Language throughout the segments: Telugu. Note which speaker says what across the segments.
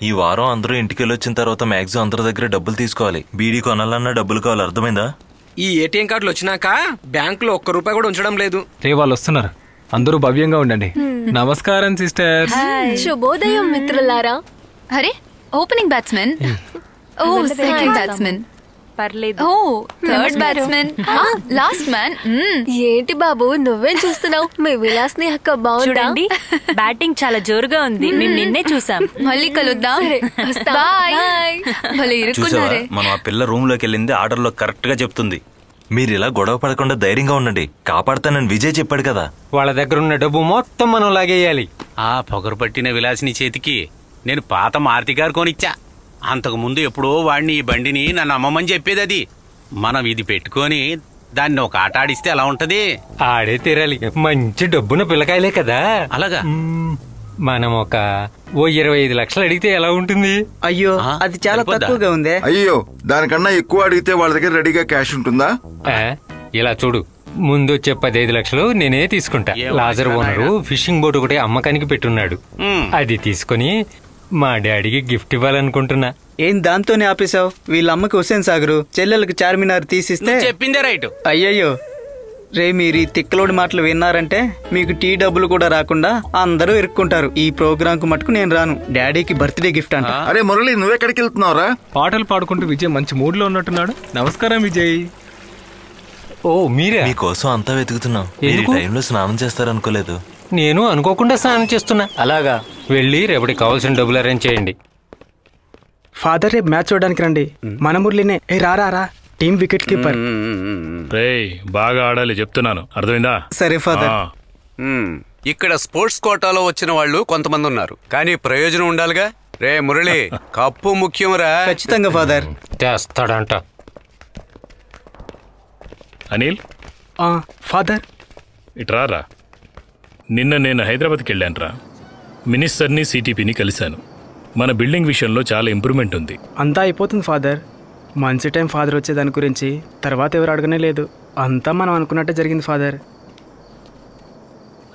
Speaker 1: ఈ వారం అందరూ ఇంటికి వెళ్ళొచ్చిన తర్వాత మ్యాక్సిమం అందరి దగ్గర డబ్బులు తీసుకోవాలి. బీడీ కొనాలన్నా డబ్బులు కావాలి, అర్థమైందా?
Speaker 2: ఈ ఏటీఎం కార్డులు వచ్చినాక బ్యాంకులో ₹1 కూడా ఉంచడం లేదు.
Speaker 3: వాళ్ళు వస్తున్నారు, అందరూ భవ్యంగా ఉండండి. నమస్కారం సిస్టర్.
Speaker 4: శుభోదయం మిత్రులారా.
Speaker 5: అరే ఓపెనింగ్ బ్యాట్స్మెన్, ఓ సెకండ్ బ్యాట్స్మెన్,
Speaker 4: పర్లేదు,
Speaker 5: ఓ థర్డ్ బ్యాట్స్మెన్, లాస్ట్ మ్యాన్.
Speaker 4: ఏంటి బాబు నువ్వేం చూస్తున్నావు? మీ విలాస్ని అక్క బాగుందండి.
Speaker 6: బ్యాటింగ్ చాలా జోరుగా ఉంది, మేము నిన్నే చూసాం.
Speaker 5: మళ్ళీ కలుద్దాం.
Speaker 1: చూసావా, మనం ఆ పిల్ల రూమ్ లోకి వెళ్ళింది ఆర్డర్ లో కరెక్ట్ గా చెప్తుంది. మీరు ఇలా గొడవ పడకుండా ధైర్యంగా ఉండండి, కాపాడతానని విజయ్ చెప్పాడు కదా.
Speaker 3: వాళ్ళ దగ్గర ఉన్న డబ్బు మొత్తం మనం లాగేయాలి.
Speaker 7: ఆ పొగరు పట్టిన విలాసిని చేతికి నేను పాత మారుతి గారు కొనిచ్చా. అంతకు ముందు ఎప్పుడో వాడిని ఈ బండిని నన్ను అమ్మమని చెప్పేది. అది మనం ఇది పెట్టుకొని దాన్ని ఒక ఆట ఆడిస్తే ఎలా ఉంటది?
Speaker 3: ఆడే తీరాలి, మంచి డబ్బున పిల్లకాయలే కదా.
Speaker 7: అలాగా
Speaker 3: మనం ఒక 25 లక్షలు అడిగితే ఎలా ఉంటుంది?
Speaker 8: అయ్యో అది చాలా తక్కువగా ఉంది.
Speaker 9: అయ్యో దానికన్నా ఎక్కువ అడిగితే వాళ్ళ దగ్గర రెడీగా క్యాష్ ఉంటుందా?
Speaker 3: ఇలా చూడు, ముందు వచ్చే 15 లక్షలు నేనే తీసుకుంటా. లాజర్ ఓనరు ఫిషింగ్ బోట్ ఒకటి అమ్మకానికి పెట్టున్నాడు, అది తీసుకుని మా డాడీకి గిఫ్ట్ ఇవ్వాలనుకుంటున్నా.
Speaker 8: ఏం దాంతోనే ఆపేశావు? వీళ్ళ అమ్మకి హుస్సేన్ సాగరు, చెల్లెలకు చార్మినార్ తీసిస్తే
Speaker 7: చెప్పిందే రైట్.
Speaker 8: అయ్యయ్యో రే, మీరు ఈ తిక్కలోడి మాటలు విన్నారంటే మీకు టీ డబ్బులు కూడా రాకుండా అందరూ ఇరుక్కుంటారు. ఈ ప్రోగ్రామ్ కు మటుకు నేను రాను. డాడీకి బర్త్డే గిఫ్ట్ అంట.
Speaker 9: అరే మురళి, నువ్వెక్కడికి వెళ్తున్నావురా?
Speaker 3: పాటలు పాడుకుంటూ విజయ్ మంచి మూడ్ లో ఉన్నట్టున్నాడు. నమస్కారం విజయ్. ఓ మీరే?
Speaker 1: మీకోసం అంతా వెతుకుతున్నాం. ఈ టైంలో స్నానం చేస్తారనుకోలేదు.
Speaker 3: నేను అనుకోకుండా స్నానం చేస్తున్నా.
Speaker 8: అలాగా,
Speaker 3: వెళ్ళి రేపటికి కావాల్సిన డబ్బులు అరేంజ్ చేయండి.
Speaker 10: ఫాదర్ రేపు మ్యాచ్ చూడడానికి రండి. మన మురళినే. రా టీమ్ వికెట్ కీపర్.
Speaker 11: బాగా ఆడాలి చెప్తున్నాను, అర్థమైందా?
Speaker 8: సరే ఫాదర్.
Speaker 12: ఇక్కడ స్పోర్ట్స్ కోటాలో వచ్చిన వాళ్ళు కొంతమంది ఉన్నారు, కానీ ప్రయోజనం ఉండాలిగా. రే మురళి, కప్పు ముఖ్యంరా.
Speaker 8: ఖచ్చితంగా ఫాదర్.
Speaker 3: చేస్తాడంట.
Speaker 11: అనిల్
Speaker 10: ఫాదర్
Speaker 11: ఇట్రారా. నిన్న నేను హైదరాబాద్కి వెళ్ళానురా. మినిస్టర్ని సిటీపీని కలిశాను. మన బిల్డింగ్ విషయంలో చాలా ఇంప్రూవ్మెంట్ ఉంది.
Speaker 10: అంతా అయిపోతుంది ఫాదర్. మంచి టైం ఫాదర్ వచ్చేదాని గురించి తర్వాత ఎవరు అడగనే లేదు. అంతా మనం అనుకున్నట్టే జరిగింది ఫాదర్.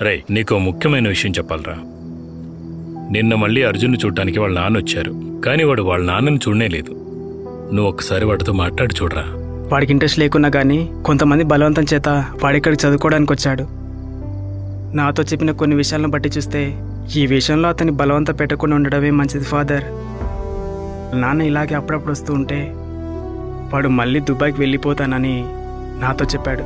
Speaker 11: రే, నీకో ముఖ్యమైన విషయం చెప్పాలరా. నిన్న మళ్ళీ అర్జున్ చూడటానికి వాళ్ళ నాన్న వచ్చారు, కానీ వాడు వాళ్ళ నాన్నని చూడనే లేదు. నువ్వు ఒక్కసారి వాడితో మాట్లాడి చూడరా.
Speaker 10: వాడికి ఇంట్రెస్ట్ లేకున్నా కానీ కొంతమంది బలవంతం చేత వాడిక్కడికి చదువుకోవడానికి వచ్చాడు. నాతో చెప్పిన కొన్ని విషయాలను బట్టి చూస్తే ఈ విషయంలో అతన్ని బలవంత పెట్టకుండా ఉండడమే మంచిది ఫాదర్. నాన్న ఇలాగే అప్పుడప్పుడు వస్తూ ఉంటే వాడు మళ్ళీ దుబాయ్కి వెళ్ళిపోతానని నాతో చెప్పాడు.